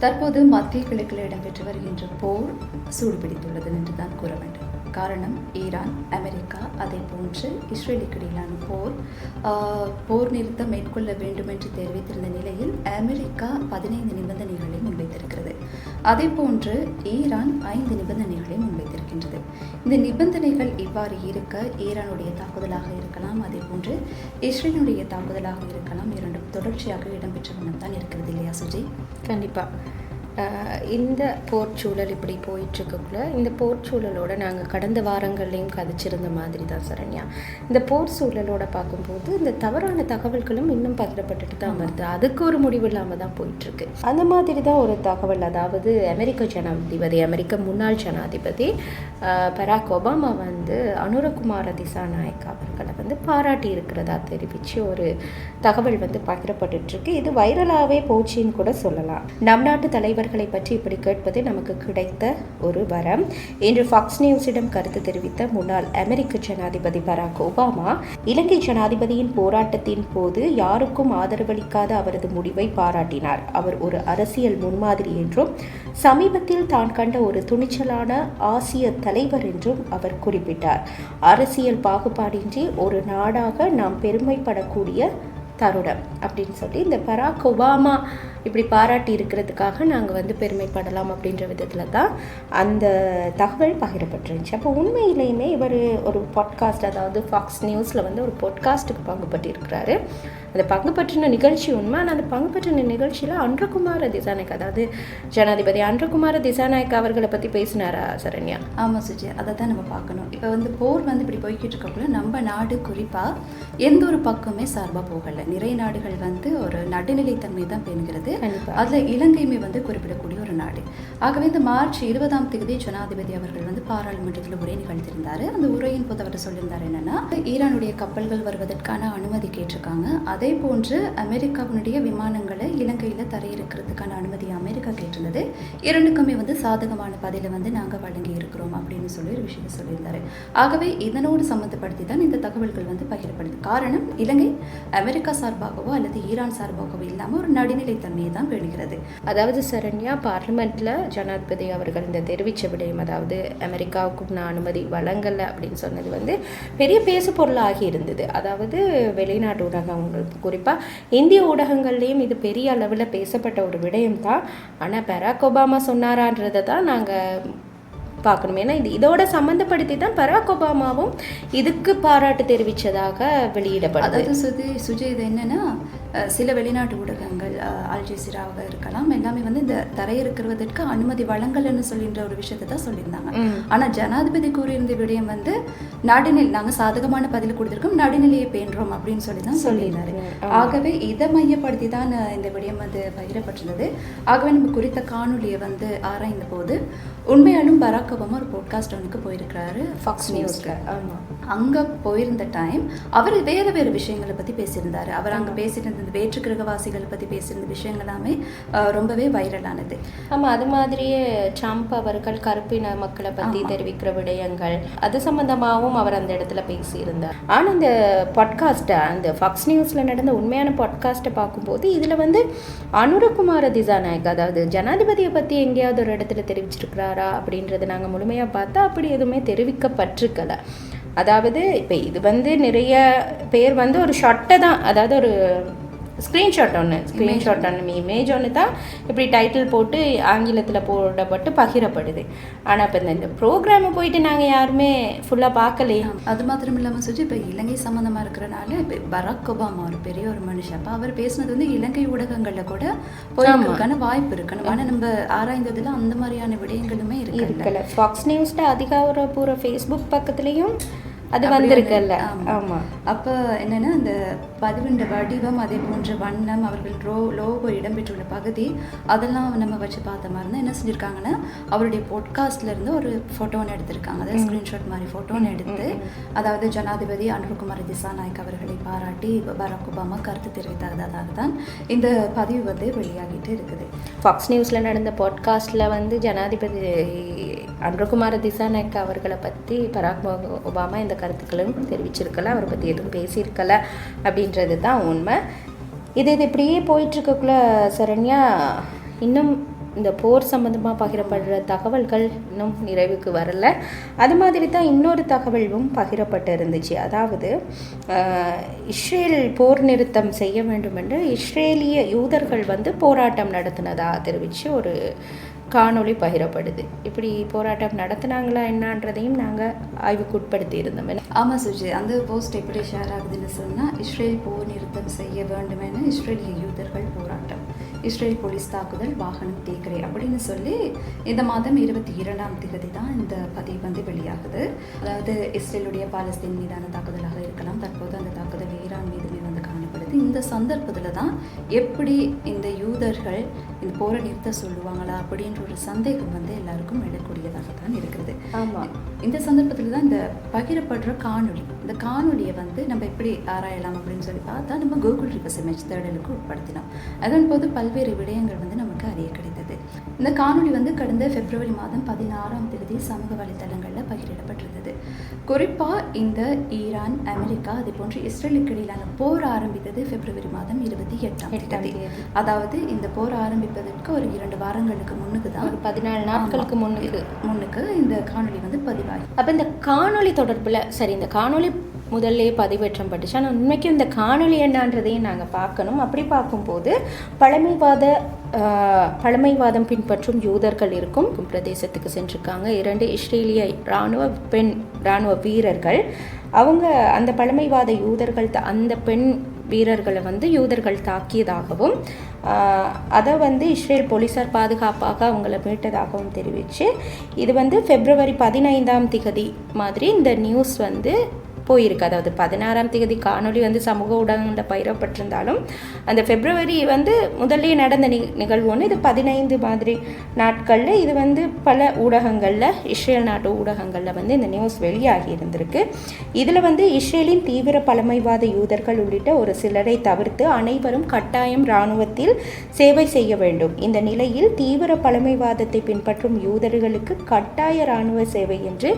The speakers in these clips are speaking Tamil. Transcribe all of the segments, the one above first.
தற்போது மத்திய கிழக்கில் இடம்பெற்று வருகின்ற போர் சூடுபிடித்துள்ளது என்று தான் கூற வேண்டும். காரணம் ஈரான், அமெரிக்கா, அதே போன்று இஸ்ரேலுக்கு இடையிலான போர் நிறுத்தம் மேற்கொள்ள வேண்டும் என்று தெரிவித்திருந்த நிலையில் அமெரிக்கா 15 நிபந்தனைகளை முன்வைத்திருக்கிறது. அதே போன்று ஈரான் 5 நிபந்தனைகளை முன்வைத்திருக்கின்றது. இந்த நிபந்தனைகள் இவ்வாறு இருக்க ஈரானுடைய தாக்குதலாக இருக்கலாம், அதே போன்று இஸ்ரேலுடைய தாக்குதலாக இருக்கலாம், இரண்டும் தொடர்ச்சியாக இடம்பெற்ற வண்ணம் தான் இருக்கிறது இல்லையா சுஜி? கண்டிப்பாக இந்த போர் சூழல் இப்படி போயிட்டுருக்குள்ள இந்த போர் சூழலோடு நாங்கள் கடந்த வாரங்கள்லேயும் கதைச்சிருந்த மாதிரி தான் சரண்யா. இந்த போர் சூழலோடு பார்க்கும்போது இந்த தவறான தகவல்களும் இன்னும் பகிரப்பட்டுட்டு தான் வருது. அதுக்கு ஒரு முடிவு இல்லாமல் தான் போயிட்டுருக்கு. அந்த மாதிரி தான் ஒரு தகவல், அதாவது அமெரிக்க முன்னாள் ஜனாதிபதி பராக் ஒபாமா அனுரகுமார திசாநாயக் அவர்களை பாராட்டி இருக்கிறதா தெரிவித்து ஒரு தகவல் பகிரப்பட்டுருக்கு. இது வைரலாகவே போச்சின்னு கூட சொல்லலாம். நம் நாட்டு தலைவர்களை பற்றி இப்படி கேட்பது நமக்கு கிடைத்த ஒரு வரம். இன்று ஃபாக்ஸ் நியூஸிடம் கருத்து தெரிவித்த முன்னாள் அமெரிக்க ஜனாதிபதி பராக் ஒபாமா இலங்கை ஜனாதிபதியின் போராட்டத்தின் போது யாருக்கும் ஆதரவளிக்காத அவரது முடிவை பாராட்டினார். அவர் ஒரு அரசியல் முன்மாதிரி என்றும் சமீபத்தில் தான் கண்ட ஒரு துணிச்சலான ஆசிய தலைவர் என்றும் அவர் குறிப்பிட்டார். அரசியல் பாகுபாடின்றி ஒரு நாடாக நாம் பெருமைப்படக்கூடிய தருணம் அப்படின்னு சொல்லி இந்த பராக் ஒபாமா இப்படி பாராட்டி இருக்கிறதுக்காக நாங்கள் பெருமைப்படலாம் அப்படின்ற விதத்தில் தான் அந்த தகவல் பகிரப்பட்டுருந்துச்சு. அப்போ உண்மையிலேயுமே இவர் ஒரு பாட்காஸ்ட், அதாவது ஃபாக்ஸ் நியூஸில் ஒரு பாட்காஸ்ட்டுக்கு பங்கு பற்றியிருக்கிறாரு. அந்த பங்கு பற்றின நிகழ்ச்சி உண்மை. ஆனால் அந்த பங்கு பற்றின நிகழ்ச்சியில் அனுரகுமார திசாநாயக், அதாவது ஜனாதிபதி அனுரகுமார திசாநாயக் அவர்களை பற்றி பேசினாரா சரண்யா? ஆமாம் சுஜி, அதை தான் நம்ம பார்க்கணும். இப்போ போர் இப்படி போய்கிட்டு இருக்கக்குள்ள நம்ம நாடு குறிப்பாக எந்த ஒரு பக்கமே சார்பாக போகலை. நிறைய நாடுகள் ஒரு நடுநிலைத்தன்மை தான் பேணுகிறது. அதில் இலங்கையுமே குறிப்பிடக்கூடிய ஒரு நாடு. ஆகவே இந்த மார்ச் 20ஆம் தேதி ஜனாதிபதி அவர்கள் பாராளுமன்றத்தில் உரை நிகழ்த்தியிருந்தார். அந்த உரையின் போது அவர் சொல்லியிருந்தார் என்னன்னா, ஈரானுடைய கப்பல்கள் வருவதற்கான அனுமதி கேட்டிருக்காங்க. அதே போன்று அமெரிக்காவினுடைய விமானங்களை இலங்கையில் தரையிறக்கிறதுக்கான அனுமதி அமெரிக்கா கேட்டிருந்தது. இரண்டுக்குமே சாதகமான பதிலை நாங்கள் வழங்கி இருக்கிறோம் அப்படின்னு சொல்லி ஒரு விஷயத்தை சொல்லியிருந்தாரு. ஆகவே இதனோடு சம்மந்தப்படுத்தி தான் இந்த தகவல்கள் பகிரப்படுது. காரணம் இலங்கை அமெரிக்கா சார்பாகவோ அல்லது ஈரான் சார்பாகவோ இல்லாமல் ஒரு நடுநிலைத்தன்மையை தான் பேணுகிறது. அதாவது சரண்யா, பார்லிமெண்ட்டில் ஜனாதிபதி அவர்கள் இந்த தெரிவித்த விடயம், அதாவது அமெரிக்காவுக்கும் நான் அனுமதி வழங்கலை அப்படின்னு சொன்னது பெரிய பேசு பொருளாகி இருந்தது. அதாவது வெளிநாட்டு ஊடகங்கள், குறிப்பாக இந்திய ஊடகங்கள்லேயும் இது பெரிய அளவில் பேசப்பட்ட ஒரு விடயம் தான். ஆனால் பராக் ஒபாமா சொன்னாரான்றதை தான் நாங்கள் பார்க்கணும். ஏன்னா இதோட சம்மந்தப்படுத்தி தான் பராக் ஒபாமாவும் இதுக்கு பாராட்டு தெரிவித்ததாக வெளியிடப்படுது. அதாவது சுஜி, இது என்னன்னா, சில வெளிநாட்டு ஊடகங்கள், அல் ஜசீராவாக இருக்கலாம், எல்லாமே இந்த தரையிறக்குவதற்கு அனுமதி வழங்கலைன்னு சொல்லின்ற ஒரு விஷயத்தை தான் சொல்லியிருந்தாங்க. ஆனால் ஜனாதிபதி கூறியிருந்த விடயம் நடுநிலை, நாங்கள் சாதகமான பதில் கொடுத்துருக்கோம், நடுநிலையை பேணுறோம் அப்படின்னு சொல்லி தான் சொல்லியிருந்தாரு. ஆகவே இதை மையப்படுத்தி தான் இந்த விடயம் பகிரப்பட்டுள்ளது. ஆகவே நம்ம குறித்த காணொலியை ஆராய்ந்த போது உண்மையாலும் பராக் ஒபாமா ஒரு பாட்காஸ்ட் ஒன்றுக்கு போயிருக்கிறாரு ஃபாக்ஸ் நியூஸ்ல. அங்கே போயிருந்த டைம் அவர் வேறு விஷயங்களை பற்றி பேசியிருந்தார். அவர் அங்கே பேசிட்டு இருந்த வேற்று கிரகவாசிகளை பற்றி பேசியிருந்த விஷயங்கள் எல்லாமே ரொம்பவே வைரலானது. ஆமாம், அது மாதிரியே ட்ரம்ப் அவர்கள் கருப்பின மக்களை பற்றி தெரிவிக்கிற விடயங்கள், அது சம்பந்தமாகவும் அவர் அந்த இடத்துல பேசியிருந்தார். ஆனால் இந்த பாட்காஸ்ட்டை, அந்த ஃபாக்ஸ் நியூஸில் நடந்த உண்மையான பாட்காஸ்ட்டை பார்க்கும்போது இதில் அனுரகுமார திசாநாயக், அதாவது ஜனாதிபதியை பற்றி எங்கேயாவது ஒரு இடத்துல தெரிவிச்சிருக்கிறாரா அப்படின்றத நாங்கள் முழுமையாக பார்த்தா அப்படி எதுவுமே தெரிவிக்கப்பட்டிருக்கலை. அதாவது இப்போ இது நிறைய பேர் ஒரு ஷார்ட்டை தான், அதாவது ஒரு ஸ்க்ரீன்ஷாட் ஒன்று இமேஜ் ஒன்று தான் இப்படி டைட்டில் போட்டு ஆங்கிலத்தில் போடப்பட்டு பகிரப்படுது. ஆனால் இப்போ இந்த ப்ரோக்ராமை போயிட்டு நாங்கள் யாருமே ஃபுல்லாக பார்க்கலையே. அது மாத்திரம் இல்லாமல் சொல்லி இப்போ இலங்கை சம்மந்தமாக இருக்கிறனால இப்போ பராக் ஒபாமா ஒரு பெரிய ஒரு மனுஷன். அப்போ அவர் பேசுனது இலங்கை ஊடகங்களில் கூட போயிருக்கான வாய்ப்பு இருக்கணும். ஆனால் நம்ம ஆராய்ந்ததில் அந்த மாதிரியான விடயங்களுமே இருக்கல. ஃபாக்ஸ் நியூஸில் அதிகாரப்பூர்வ ஃபேஸ்புக் பக்கத்துலேயும் அது வந்திருக்கல்ல. ஆமாம். அப்போ என்னென்னா, அந்த பதிவின்ற வடிவம், அதே போன்ற வண்ணம், அவர்கள் லோகோ இடம்பெற்றுள்ள பகுதி, அதெல்லாம் நம்ம வச்சு பார்த்த மாதிரி தான் என்ன செஞ்சுருக்காங்கன்னா, அவருடைய பாட்காஸ்ட்லேருந்து ஒரு ஃபோட்டோன்னு எடுத்திருக்காங்க. அதாவது ஸ்க்ரீன்ஷாட் மாதிரி ஃபோட்டோன்னு எடுத்து, அதாவது ஜனாதிபதி அனுரகுமார திசாநாயக் அவர்களை பாராட்டி பராக் ஒபாமா கருத்து தெரிவித்ததாக தான் இந்த பதிவு வெளியாகிட்டு இருக்குது. ஃபாக்ஸ் நியூஸில் நடந்த பாட்காஸ்ட்டில் ஜனாதிபதி அனுரகுமார திசாநாயக் அவர்களை பற்றி பராக் ஒபாமா இந்த கருத்துக்களும் தெரிவிச்சிருக்கல, அவரை பற்றி எதுவும் பேசியிருக்கல அப்படின்றது தான் உண்மை. இது இப்படியே போயிட்டுருக்கக்குள்ள சரண்யா, இன்னும் இந்த போர் சம்பந்தமாக பகிரப்படுற தகவல்கள் இன்னும் நிறைவுக்கு வரல. அது மாதிரி தான் இன்னொரு தகவலும் பகிரப்பட்டு இருந்துச்சு. அதாவது இஸ்ரேல் போர் நிறுத்தம் செய்ய வேண்டும் என்று இஸ்ரேலிய யூதர்கள் வந்து போராட்டம் நடத்தினதாக தெரிவித்து ஒரு காணொளி பகிரப்படுது. இப்படி போராட்டம் நடத்தினாங்களா என்னன்றதையும் நாங்கள் ஆய்வுக்கு உட்படுத்தி இருந்தோம். ஆமாம் சுஜி, அந்த போஸ்ட் எப்படி ஷேர் ஆகுதுன்னு சொன்னால், இஸ்ரேல் போர் நிறுத்தம் செய்ய வேண்டும் என இஸ்ரேலிய யூதர்கள் போராட்டம், இஸ்ரேல் போலீஸ் தாக்குதல், வாகனம் தீக்கிரை அப்படின்னு சொல்லி இந்த மாதம் 22ஆம் தேதி தான் இந்த பதிவு வந்து வெளியாகுது. அதாவது இஸ்ரேலுடைய பாலஸ்தீன் மீதான தாக்குதலாக இருக்கலாம். தற்போது அந்த தாக்குதல் ஈரான் மீதுமே வந்து காணப்படுது. இந்த சந்தர்ப்பத்தில் தான் எப்படி இந்த யூதர்கள் இந்த போரை நிறுத்த சொல்லுவாங்களா அப்படின்ற ஒரு சந்தேகம் வந்து எல்லாருக்கும் எழக்கூடியதாக தான் இருக்கிறது. ஆமாம், இந்த சந்தர்ப்பத்தில் தான் இந்த பகிரப்படுற காணொளி, இந்த காணொலியை வந்து நம்ம எப்படி ஆராயலாம் அப்படின்னு சொல்லி பார்த்தா நம்ம கூகுள் ரிவர்ஸ் இமேஜ் தேடலுக்கு உட்படுத்தினோம். அதன் போது பல்வேறு விடயங்கள் வந்து நமக்கு அறிய கிடைத்தது. இந்த காணொலி வந்து கடந்த பிப்ரவரி மாதம் 16ஆம் தேதி சமூக வலைத்தளங்களில் பகிரிடப்பட்டிருந்தது. குறிப்பாக இந்த ஈரான், அமெரிக்கா அதே போன்று இஸ்ரேலுக்கு இடையிலான போர் ஆரம்பித்தது பிப்ரவரி மாதம் 28ஆம் தேதி. அதாவது இந்த போர் ஆரம்பிப்பதற்கு ஒரு 2 வாரங்களுக்கு முன்னுக்கு தான், ஒரு 14 நாட்களுக்கு முன்னுக்கு இந்த காணொலி வந்து பதிவாகி. அப்போ இந்த காணொலி தொடர்பில் சரி, இந்த காணொலி முதல்ல பதிவேற்றம் பட்டுச்சு. ஆனால் உண்மைக்கும் இந்த காணொலி என்னன்றதையும் நாங்கள் பார்க்கணும். அப்படி பார்க்கும்போது பழமைவாதம் பின்பற்றும் யூதர்கள் இருக்கும் பிரதேசத்துக்கு சென்றிருக்காங்க 2 இஸ்ரேலிய இராணுவ வீரர்கள். அவங்க அந்த பழமைவாத யூதர்கள் அந்த பெண் வீரர்களை வந்து யூதர்கள் தாக்கியதாகவும் அதை வந்து இஸ்ரேல் போலீஸார் பாதுகாப்பாக அவங்கள மீட்டதாகவும் தெரிவித்து, இது வந்து பிப்ரவரி 15ஆம் தேதி மாதிரி இந்த நியூஸ் வந்து போயிருக்கு. அதாவது 16ஆம் தேதி காணொலி வந்து சமூக ஊடகங்களில் பயிரப்பட்டிருந்தாலும் அந்த பிப்ரவரி வந்து முதல்ல நடந்த நிகழ்வு ஒன்று. இது 15 மாதிரி நாட்களில் இது வந்து பல ஊடகங்களில், இஸ்ரேல் நாட்டு ஊடகங்களில் வந்து இந்த நியூஸ் வெளியாகி இருந்திருக்கு. இதில் வந்து இஸ்ரேலின் தீவிர பழமைவாத யூதர்கள் உள்ளிட்ட ஒரு சிலரை தவிர்த்து அனைவரும் கட்டாயம் இராணுவத்தில் சேவை செய்ய வேண்டும். இந்த நிலையில் தீவிர பழமைவாதத்தை பின்பற்றும் யூதர்களுக்கு கட்டாய இராணுவ சேவை என்று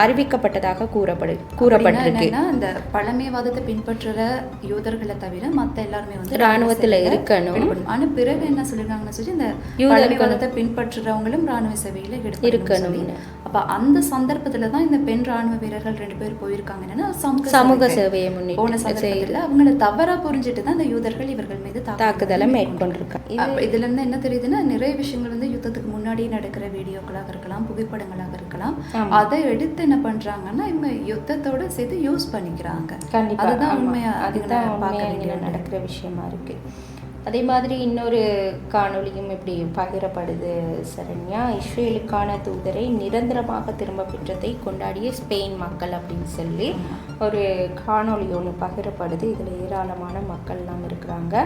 அறிவிக்கப்பட்டதாக கூறப்பட்டிருக்கு. அந்த பழமைவாதத்தை பின்பற்றுற யூதர்களை தவிர மற்ற எல்லாருமே வந்து ராணுவத்தில் இருக்கணும். ஆனா பிறகு என்ன சொல்லிருக்காங்கன்னு சொல்லி இந்த பழமைவாதத்தை பின்பற்றுறவங்களும் ராணுவ சேவையில இருக்கணும். அப்ப அந்த சந்தர்ப்பத்துல தான் இந்த பெண் ராணுவ வீரர்கள் 2 பேர் போயிருக்காங்க. என்னன்னா சமூக சேவையை போன சந்தர்ப்பத்துல அவங்களை தவறா புரிஞ்சுட்டு தான் இந்த யூதர்கள் இவர்கள் மீது தாக்குதலை மேற்கொண்டிருக்காங்க. இதுல இருந்து என்ன தெரியுதுன்னா, நிறைய விஷயங்கள் வந்து யுத்தத்துக்கு முன்னாடி நடக்கிற வீடியோக்களாக இருக்கலாம், புகைப்படங்களாக இருக்கலாம். அதை எடுத்து என்ன பண்றாங்கன்னா இவங்க யுத்தத்தோட சேர்த்து யூஸ் பண்ணிக்கிறாங்க. அதுதான் உண்மையா நடக்கிற விஷயமா இருக்கு. அதே மாதிரி இன்னொரு காணொலியும் இப்படி பகிரப்படுது சரண்யா. இஸ்ரேலுக்கான தூதரை நிரந்தரமாக திரும்ப பெற்றதை கொண்டாடிய ஸ்பெயின் மக்கள் அப்படின்னு சொல்லி ஒரு காணொலி ஒன்று பகிரப்படுது. இதில் ஏராளமான மக்கள்லாம் இருக்கிறாங்க.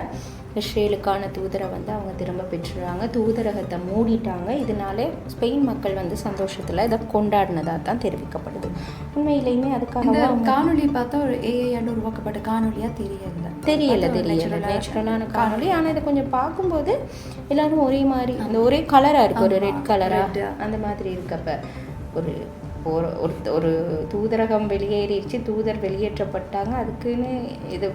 இஸ்ரேலுக்கான தூதரை வந்து அவங்க திரும்ப பெற்றுறாங்க, தூதரகத்தை மூடிட்டாங்க. இதனால ஸ்பெயின் மக்கள் வந்து சந்தோஷத்தில் இதை கொண்டாடினதாக தான் தெரிவிக்கப்படுது. உண்மையிலேயுமே அதுக்காக காணொலி பார்த்தா ஒரு ஏஐயால் உருவாக்கப்பட்ட காணொலியாக தெரியல நேச்சுரலான காணொலி. ஆனால் இதை கொஞ்சம் பார்க்கும்போது எல்லாரும் ஒரே மாதிரி அந்த ஒரே கலராக இருக்குது, ஒரு ரெட் கலராக அந்த மாதிரி இருக்கப்ப ஒரு தூதரகம் வெளியேறிடுச்சு, தூதர் வெளியேற்றப்பட்டாங்க. அதுக்குன்னு இது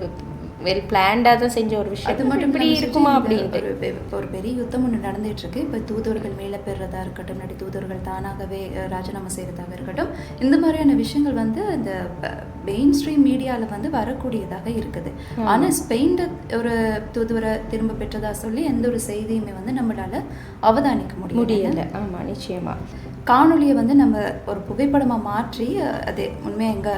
வெரி பிளான்டாக தான் செஞ்ச ஒரு விஷயம். அது மட்டும் இப்படி இருக்குமா அப்படின்ட்டு ஒரு பெரிய யுத்தம் ஒன்று நடந்துட்டு இருக்கு. இப்போ தூதர்கள் மேலே பெறதா இருக்கட்டும், இல்லாட்டி தூதர்கள் தானாகவே ராஜினாமா செய்கிறதாக இருக்கட்டும், இந்த மாதிரியான விஷயங்கள் வந்து இந்த மெயின் ஸ்ட்ரீம் மீடியாவில் வந்து வரக்கூடியதாக இருக்குது. ஆனால் ஸ்பெயின்ல ஒரு தூதுவரை திரும்ப பெற்றதா சொல்லி எந்த ஒரு செய்தியுமே வந்து நம்மளால அவதானிக்க முடியல. ஆமாம், நிச்சயமாக. காணொலியை வந்து நம்ம ஒரு புகைப்படமாக மாற்றி அது உண்மையாக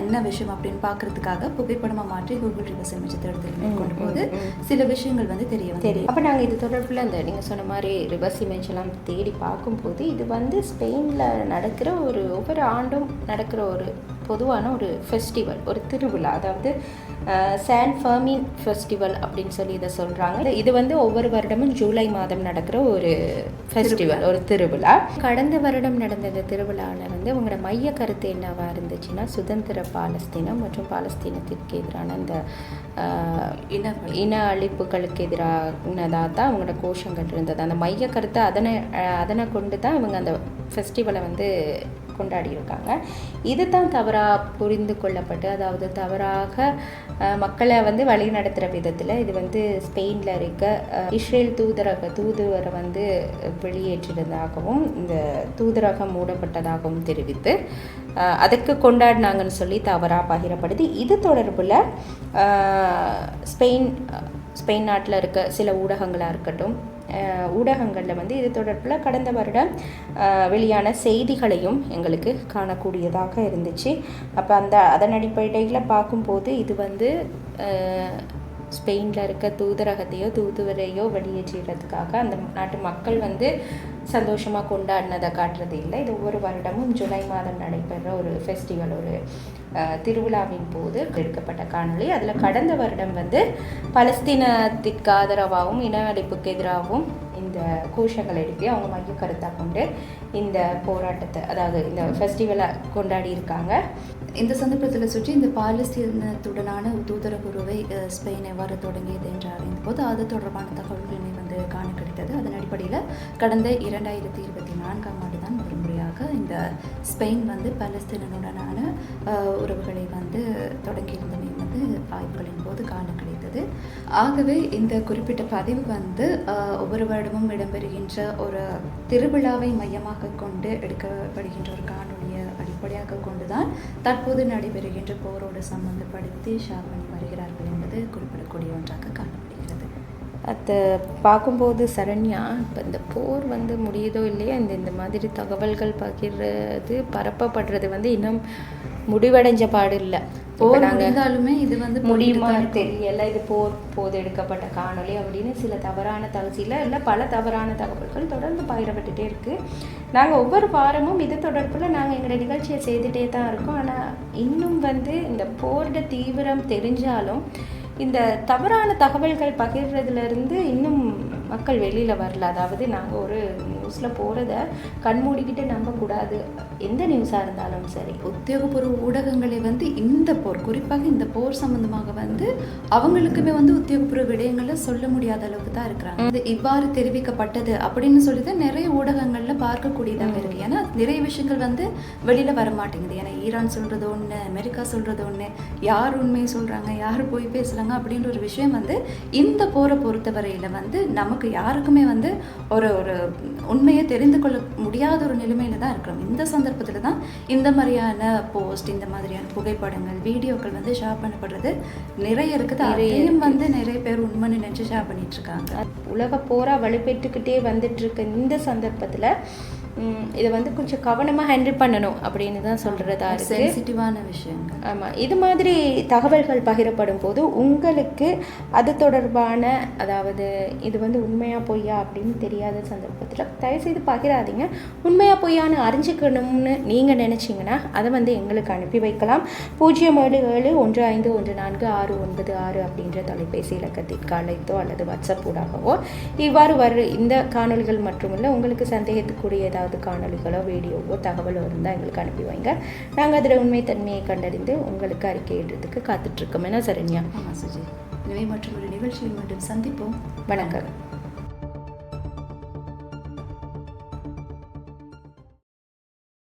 என்ன விஷயம் அப்படின்னு பார்க்கறதுக்காக புகைப்படமாக மாற்றி கூகுள் ரிவர்ஸ் இமேஜ் தேடுதல் கொண்டு போது சில விஷயங்கள் வந்து தெரியும். அப்போ நாங்கள் இது தொடர்பில் அந்த நீங்கள் சொன்ன மாதிரி ரிவர்ஸ் இமேஜ் எல்லாம் தேடி பார்க்கும்போது இது வந்து ஸ்பெயினில் நடக்கிற ஒவ்வொரு ஆண்டும் நடக்கிற ஒரு பொதுவான ஒரு ஃபெஸ்டிவல், ஒரு திருவிழா. அதாவது சான் ஃபெர்மின் ஃபெஸ்டிவல் அப்படின்னு சொல்லி இதை சொல்கிறாங்க. இது வந்து ஒவ்வொரு வருடமும் ஜூலை மாதம் நடக்கிற ஒரு ஃபெஸ்டிவல், ஒரு திருவிழா. கடந்த வருடம் நடந்த இந்த திருவிழாவில் வந்து உங்களோட மைய கருத்து என்னவா இருந்துச்சுன்னா, சுதந்திர பாலஸ்தீனம் மற்றும் பாலஸ்தீனத்திற்கு எதிரான இந்த இன அழிப்புகளுக்கு எதிரானதாக தான் அவங்களோட கோஷங்கள் இருந்தது. அந்த மைய கருத்தை அதனை கொண்டு தான் இவங்க அந்த ஃபெஸ்டிவலை வந்து கொண்டாடியிருக்காங்க. இது தான் தவறாக புரிந்து கொள்ளப்பட்டு, அதாவது தவறாக மக்களை வந்து வழி நடத்துகிற விதத்தில் இது வந்து ஸ்பெயினில் இருக்க இஸ்ரேல் தூதுவரை வந்து வெளியேற்றினதாகவும் இந்த தூதரகம் மூடப்பட்டதாகவும் தெரிவித்து அதுக்கு கொண்டாடினாங்கன்னு சொல்லி தவறாக பகிரப்படுது. இது தொடர்பில் ஸ்பெயின் நாட்டில் இருக்க சில ஊடகங்களாக இருக்கட்டும், ஊடகங்களில் வந்து இது தொடர்பில் கடந்த வருடம் வெளியான செய்திகளையும் எங்களுக்கு காணக்கூடியதாக இருந்துச்சு. அப்போ அதன் அடிப்படையில் பார்க்கும்போது இது வந்து ஸ்பெயினில் இருக்க தூதரகத்தையோ தூதுவரையோ வெளியேற்றுறதுக்காக அந்த நாட்டு மக்கள் வந்து சந்தோஷமாக கொண்டாடினதை காட்டுறது இல்லை. இது ஒவ்வொரு வருடமும் ஜூலை மாதம் நடைபெற ஒரு ஃபெஸ்டிவல், ஒரு திருவிழாவின் போது எடுக்கப்பட்ட காணொளி. அதில் கடந்த வருடம் வந்து பலஸ்தீனத்திற்கு ஆதரவாகவும் இன அழிப்புக்கு எதிராகவும் இந்த கோஷங்கள் எழுப்பி அவங்க மைய கருத்தாக கொண்டு இந்த போராட்டத்தை, அதாவது இந்த ஃபெஸ்டிவலை கொண்டாடி இருக்காங்க. இந்த சந்தர்ப்பத்தில் சுற்றி இந்த பாலஸ்தீனத்துடனான தூதரகுருவை ஸ்பெயின் எவ்வாறு தொடங்கியது என்று அறிந்த போது அது தொடர்பான தகவல்களை வந்து காண கிடைத்தது. அதன் அடிப்படையில் கடந்த 2024ஆம் ஆண்டு தான் முதல் முறையாக இந்த ஸ்பெயின் வந்து பாலஸ்தீனுடனான உறவுகளை வந்து தொடங்கியிருந்தமை வந்து ஆய்வுகளின் போது காண கிடைத்தது. ஆகவே இந்த குறிப்பிட்ட பதிவு வந்து ஒவ்வொரு வருடமும் இடம்பெறுகின்ற ஒரு திருவிழாவை மையமாக கொண்டு எடுக்கப்படுகின்ற ஒரு காணொலியை அடிப்படையாக கொண்டுதான் தற்போது நடைபெறுகின்ற போரோடு சம்பந்தப்படுத்தி ஷேர் பண்ணி வருகிறார்கள் என்பது குறிப்பிடக்கூடிய ஒன்றாக காணப்படுகிறது. அதை பார்க்கும்போது சரண்யா, இப்போ இந்த போர் வந்து முடியுதோ இல்லையா, இந்த மாதிரி தகவல்கள் பகிர்றது பரப்பப்படுறது வந்து இன்னும் முடிவடைஞ்ச பாடு இல்லை. போர் இருந்தாலுமே இது வந்து முடியுமா தெரியல. இது போது எடுக்கப்பட்ட காணொலி அப்படின்னு சில தவறான இல்லை பல தவறான தகவல்கள் தொடர்ந்து பகிரப்பட்டுட்டே இருக்குது. நாங்கள் ஒவ்வொரு வாரமும் இது தொடர்பில் நாங்கள் எங்களோட நிகழ்ச்சியை செய்துகிட்டே தான் இருக்கோம். ஆனால் இன்னும் வந்து இந்த போரோட தீவிரம் தெரிஞ்சாலும் இந்த தவறான தகவல்கள் பகிர்றதுலேருந்து இன்னும் மக்கள் வெளியில் வரல. அதாவது நாங்கள் ஒரு நியூஸில் போகிறத கண்மூடிக்கிட்டு நம்பக்கூடாது, எந்த நியூஸாக இருந்தாலும் சரி. உத்தியோகபூர்வ ஊடகங்களை வந்து இந்த போர், குறிப்பாக இந்த போர் சம்பந்தமாக வந்து அவங்களுக்குமே வந்து உத்தியோகபூர்வ விடயங்களை சொல்ல முடியாத அளவுக்கு தான் இருக்கிறாங்க. இது இவ்வாறு தெரிவிக்கப்பட்டது அப்படின்னு சொல்லி தான் நிறைய ஊடகங்களில் பார்க்கக்கூடியதாக இருக்குது. ஏன்னா நிறைய விஷயங்கள் வந்து வெளியில் வர மாட்டேங்குது. ஏன்னா ஈரான் சொல்கிறது ஒன்று, அமெரிக்கா சொல்கிறது ஒன்று, யார் உண்மையை சொல்கிறாங்க, யார் போய் பேசுகிறாங்க அப்படின்ற ஒரு விஷயம் வந்து இந்த போரை பொறுத்தவரையில் வந்து நமக்கு யாருக்குமே வந்து ஒரு உண்மையை தெரிந்து கொள்ள முடியாத ஒரு நிலைமையில தான் இருக்கிறோம். இந்த சந்தர்ப்பத்தில் தான் இந்த மாதிரியான போஸ்ட், இந்த மாதிரியான புகைப்படங்கள், வீடியோக்கள் வந்து ஷேர் பண்ணப்படுறது நிறைய இருக்குது. அதையும் வந்து நிறைய பேர் உண்மைன்னு நினச்சி ஷேர் பண்ணிட்டு இருக்காங்க. உலக போரா வலுப்பெற்றுக்கிட்டே வந்துட்டு இருக்க இந்த சந்தர்ப்பத்தில் இதை வந்து கொஞ்சம் கவனமாக ஹேண்டில் பண்ணணும் அப்படின்னு தான் சொல்கிறதா இருக்குது. சென்சிட்டிவான விஷயங்கள். ஆமாம், இது மாதிரி தகவல்கள் பகிரப்படும் போது உங்களுக்கு அது தொடர்பான, அதாவது இது வந்து உண்மையாக பொய்யா அப்படின்னு தெரியாத சந்தர்ப்பத்தில் தயவுசெய்து பகிராதீங்க. உண்மையாக பொய்யான்னு அறிஞ்சிக்கணும்னு நீங்கள் நினச்சிங்கன்னா அதை வந்து எங்களுக்கு அனுப்பி வைக்கலாம். 07715146966 அப்படின்ற தொலைபேசி இலக்கத்திற்கு அழைத்தோ அல்லது வாட்ஸ்அப் ஊடாகவோ இவ்வாறு இந்த காணொலிகள் மட்டுமில்லை, உங்களுக்கு சந்தேகத்துக்குரிய ஏதாவது காணொலிகளோ வீடியோவோ தகவலோ இருந்தால் எங்களுக்கு அனுப்பி வைங்க. நாங்கள் அதில் உண்மைத்தன்மையை கண்டறிந்து உங்களுக்கு அறிக்கையிடுறதுக்கு காத்துட்ருக்கோம். என்ன சரண்யா? ஆமாம் சுஜி. இவை மற்றும் ஒரு நிகழ்ச்சியில் மட்டும் சந்திப்போம். வணக்கம்.